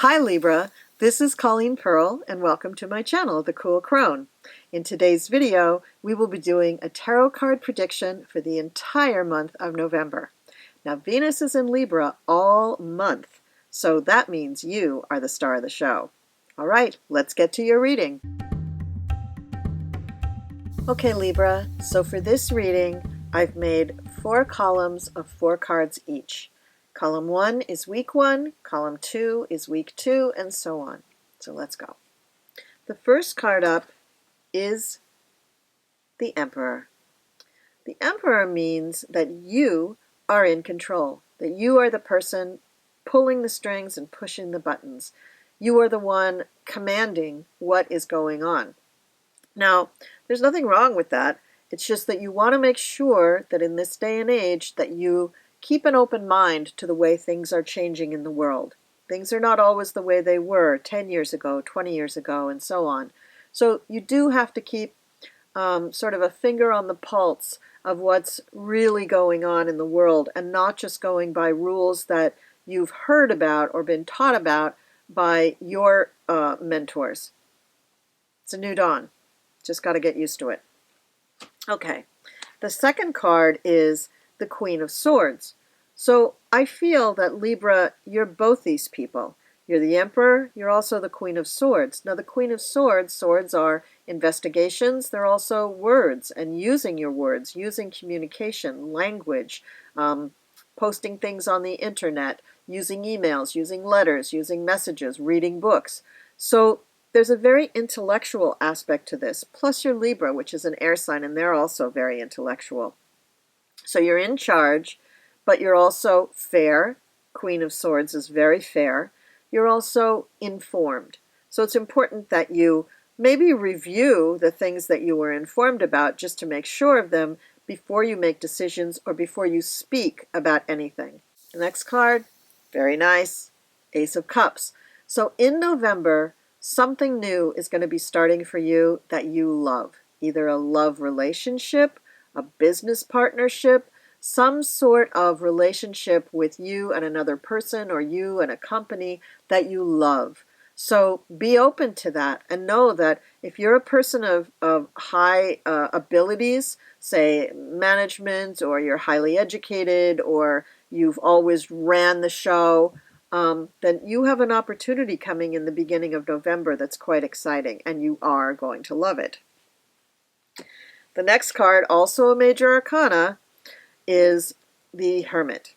Hi Libra, this is Colleen Pearl and welcome to my channel, The Cool Crone. In today's video, we will be doing a tarot card prediction for the entire month of November. Now Venus is in Libra all month, so that means you are the star of the show. All right, let's get to your reading. Okay Libra, so for this reading, I've made 4 columns of 4 cards each. Column 1 is week 1, column 2 is week 2, and so on. So let's go. The first card up is the Emperor. The Emperor means that you are in control, that you are the person pulling the strings and pushing the buttons. You are the one commanding what is going on. Now, there's nothing wrong with that. It's just that you want to make sure that in this day and age that you keep an open mind to the way things are changing in the world. Things are not always the way they were 10 years ago, 20 years ago, and so on. So you do have to keep sort of a finger on the pulse of what's really going on in the world and not just going by rules that you've heard about or been taught about by your mentors. It's a new dawn. Just got to get used to it. Okay, the second card is the Queen of Swords. So I feel that Libra, you're both these people. You're the Emperor, you're also the Queen of Swords. Now the Queen of Swords, swords are investigations, they're also words and using your words, using communication, language, posting things on the internet, using emails, using letters, using messages, reading books. So there's a very intellectual aspect to this, plus you're Libra, which is an air sign, and they're also very intellectual. So you're in charge, but you're also fair. Queen of Swords is very fair. You're also informed. So it's important that you maybe review the things that you were informed about just to make sure of them before you make decisions or before you speak about anything. The next card, very nice, Ace of Cups. So in November, something new is going to be starting for you that you love. Either a love relationship, a business partnership, some sort of relationship with you and another person or you and a company that you love. So be open to that and know that if you're a person of high abilities, say management, or you're highly educated, or you've always ran the show, then you have an opportunity coming in the beginning of November that's quite exciting, and you are going to love it. The next card, also a major arcana, is the Hermit.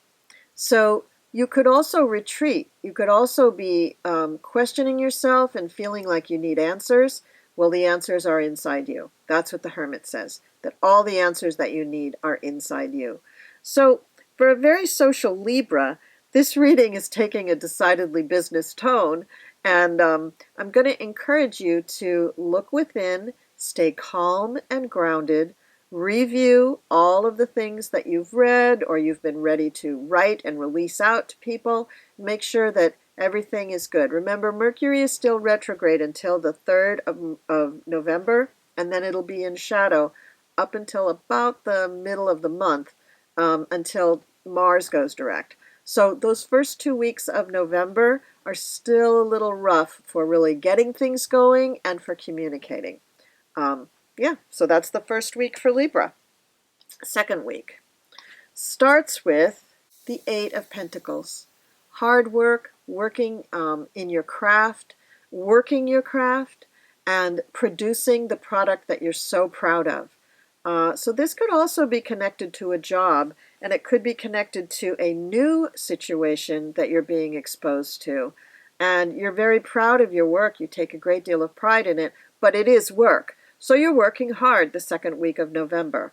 So you could also retreat. You could also be questioning yourself and feeling like you need answers. Well, the answers are inside you. That's what the Hermit says, that all the answers that you need are inside you. So for a very social Libra, this reading is taking a decidedly business tone, and I'm going to encourage you to look within, stay calm and grounded, review all of the things that you've read or you've been ready to write and release out to people. Make sure that everything is good. Remember, Mercury is still retrograde until the 3rd of November, and then it'll be in shadow up until about the middle of the month, until Mars goes direct. So those first 2 weeks of November are still a little rough for really getting things going and for communicating. Yeah, so that's the first week for Libra. Second week starts with the 8 of Pentacles. Hard work, working in your craft, working your craft, and producing the product that you're so proud of. So this could also be connected to a job, and it could be connected to a new situation that you're being exposed to. And you're very proud of your work. You take a great deal of pride in it, but it is work. So you're working hard the second week of November.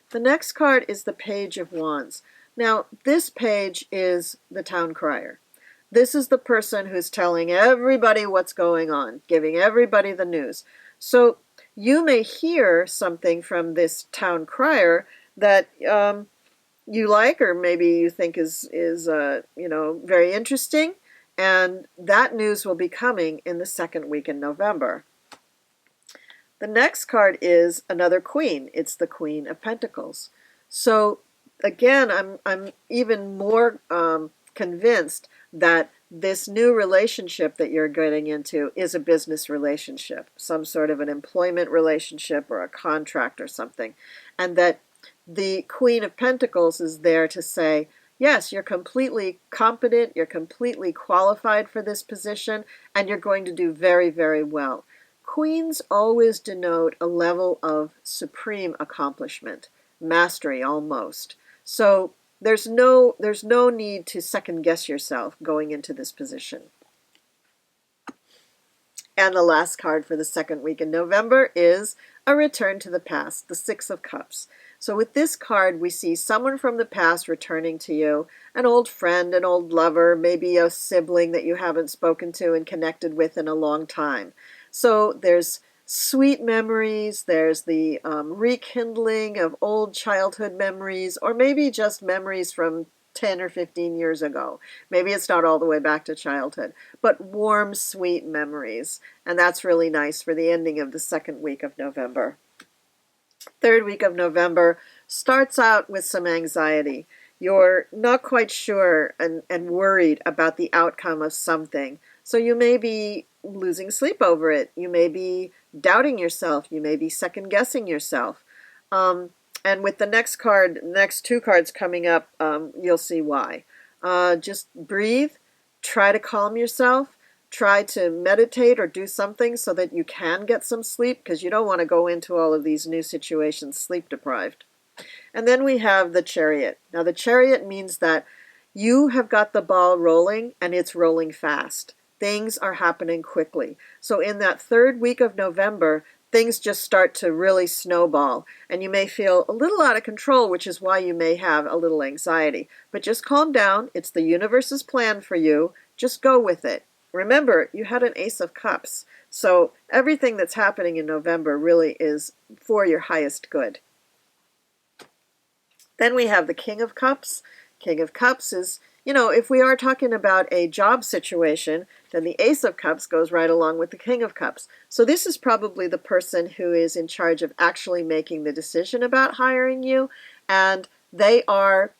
The next card is the Page of Wands. Now, this page is the town crier. This is the person who's telling everybody what's going on, giving everybody the news. So you may hear something from this town crier that you like, or maybe you think is very interesting, and that news will be coming in the second week in November. The next card is another queen. It's the Queen of Pentacles. So again, I'm even more convinced that this new relationship that you're getting into is a business relationship, some sort of an employment relationship or a contract or something. And that the Queen of Pentacles is there to say, yes, you're completely competent, you're completely qualified for this position, and you're going to do very, very well. Queens always denote a level of supreme accomplishment, mastery almost. So there's no need to second guess yourself going into this position. And the last card for the second week in November is a return to the past, the Six of Cups. So with this card, we see someone from the past returning to you, an old friend, an old lover, maybe a sibling that you haven't spoken to and connected with in a long time. So there's sweet memories, there's the rekindling of old childhood memories, or maybe just memories from 10 or 15 years ago. Maybe it's not all the way back to childhood, but warm, sweet memories. And that's really nice for the ending of the second week of November. Third week of November starts out with some anxiety. You're not quite sure and worried about the outcome of something. So you may be losing sleep over it. You may be doubting yourself. You may be second guessing yourself. And with the next two cards coming up, you'll see why. Just breathe, try to calm yourself, try to meditate or do something so that you can get some sleep, because you don't want to go into all of these new situations sleep deprived. And then we have the Chariot. Now the Chariot means that you have got the ball rolling and it's rolling fast. Things are happening quickly. So in that third week of November, things just start to really snowball, and you may feel a little out of control, which is why you may have a little anxiety. But just calm down. It's the universe's plan for you. Just go with it. Remember, you had an Ace of Cups, so everything that's happening in November really is for your highest good. Then we have the King of Cups. King of Cups is, if we are talking about a job situation, then the Ace of Cups goes right along with the King of Cups. So this is probably the person who is in charge of actually making the decision about hiring you, and they are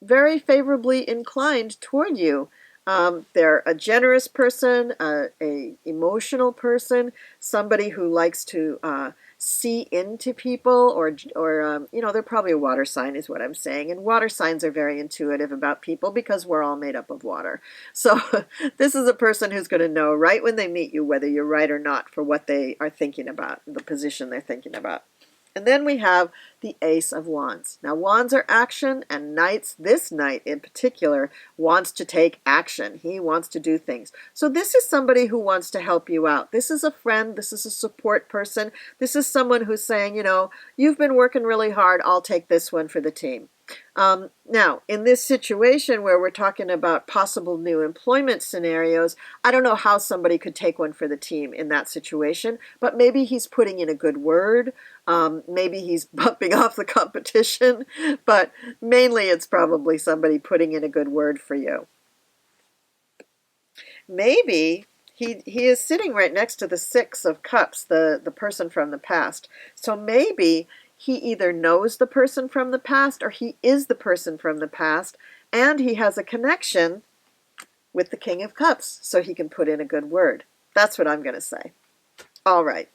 very favorably inclined toward you. They're a generous person, a emotional person, somebody who likes to see into people, or they're probably a water sign is what I'm saying. And water signs are very intuitive about people because we're all made up of water. So this is a person who's going to know right when they meet you whether you're right or not for what they are thinking about, the position they're thinking about. And then we have the Ace of Wands. Now, wands are action, and knights, this knight in particular, wants to take action. He wants to do things. So this is somebody who wants to help you out. This is a friend. This is a support person. This is someone who's saying, you've been working really hard. I'll take this one for the team. Now, in this situation where we're talking about possible new employment scenarios, I don't know how somebody could take one for the team in that situation, but maybe he's putting in a good word. Maybe he's bumping off the competition, but mainly it's probably somebody putting in a good word for you. Maybe he is sitting right next to the Six of Cups, the person from the past. So maybe he either knows the person from the past or he is the person from the past, and he has a connection with the King of Cups so he can put in a good word. That's what I'm going to say. All right.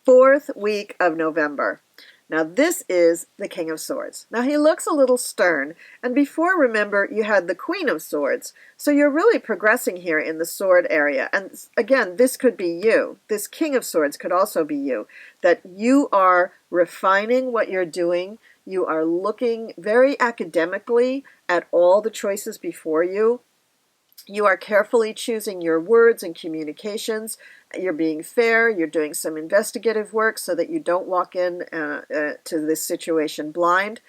Fourth week of November. Now this is the King of Swords. Now he looks a little stern, and before, remember, you had the Queen of Swords. So you're really progressing here in the sword area. And again, this could be you. This King of Swords could also be you. That you are refining what you're doing. You are looking very academically at all the choices before you. You are carefully choosing your words and communications. You're being fair. You're doing some investigative work so that you don't walk in to this situation blind.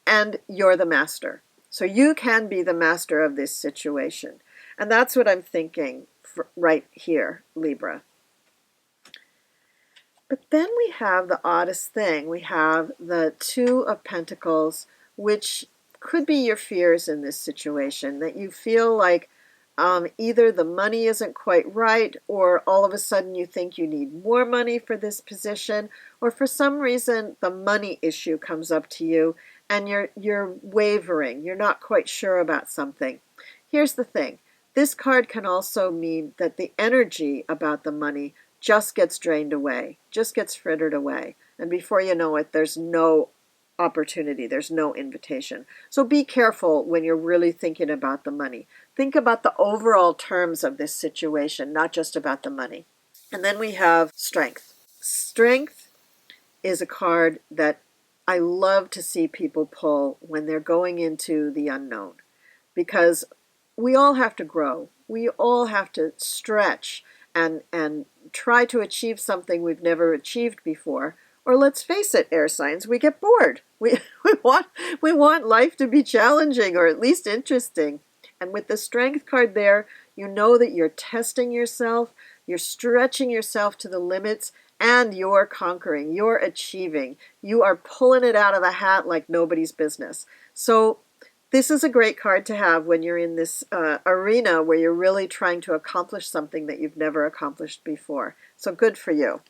And you're the master. So you can be the master of this situation. And that's what I'm thinking right here, Libra. But then we have the oddest thing. We have the Two of Pentacles, which could be your fears in this situation, that you feel like either the money isn't quite right, or all of a sudden you think you need more money for this position, or for some reason the money issue comes up to you and you're wavering. You're not quite sure about something. Here's the thing. This card can also mean that the energy about the money just gets drained away, just gets frittered away. And before you know it, there's no opportunity, there's no invitation. So be careful when you're really thinking about the money. Think about the overall terms of this situation, not just about the money. And then we have strength. Strength is a card that I love to see people pull when they're going into the unknown, because we all have to grow. We all have to stretch and try to achieve something we've never achieved before. Or let's face it, air signs, we get bored. We want life to be challenging or at least interesting. And with the strength card there, you know that you're testing yourself, you're stretching yourself to the limits, and you're conquering, you're achieving. You are pulling it out of the hat like nobody's business. So this is a great card to have when you're in this arena where you're really trying to accomplish something that you've never accomplished before. So good for you.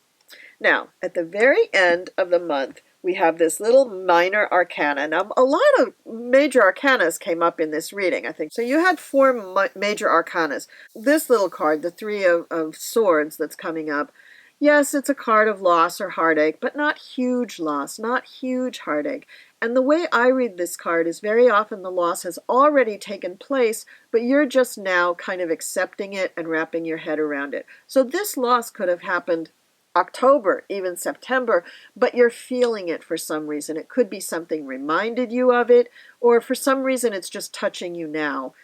Now, at the very end of the month, we have this little minor arcana. Now, a lot of major arcanas came up in this reading, I think. So you had four major arcanas. This little card, the Three of Swords that's coming up, yes, it's a card of loss or heartache, but not huge loss, not huge heartache. And the way I read this card is very often the loss has already taken place, but you're just now kind of accepting it and wrapping your head around it. So this loss could have happened October, even September, but you're feeling it for some reason. It could be something reminded you of it, or for some reason it's just touching you now.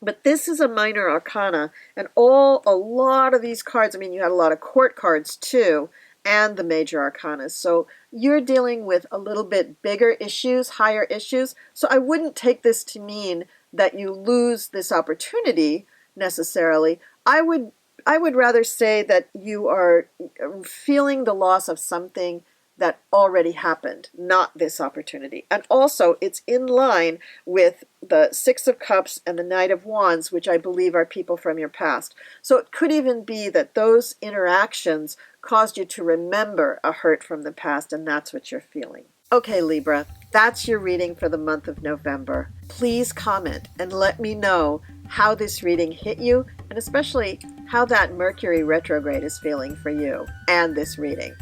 But this is a minor arcana, and a lot of these cards, I mean, you had a lot of court cards too, and the major arcanas. So you're dealing with a little bit bigger issues, higher issues. So I wouldn't take this to mean that you lose this opportunity necessarily. I would rather say that you are feeling the loss of something that already happened, not this opportunity. And also, it's in line with the Six of Cups and the Knight of Wands, which I believe are people from your past. So it could even be that those interactions caused you to remember a hurt from the past, and that's what you're feeling. Okay, Libra, that's your reading for the month of November. Please comment and let me know how this reading hit you, and especially how that Mercury retrograde is feeling for you and this reading.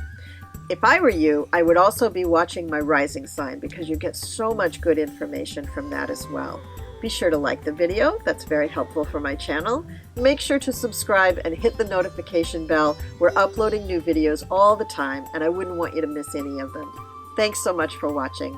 If I were you, I would also be watching my rising sign, because you get so much good information from that as well. Be sure to like the video. That's very helpful for my channel. Make sure to subscribe and hit the notification bell. We're uploading new videos all the time, and I wouldn't want you to miss any of them. Thanks so much for watching.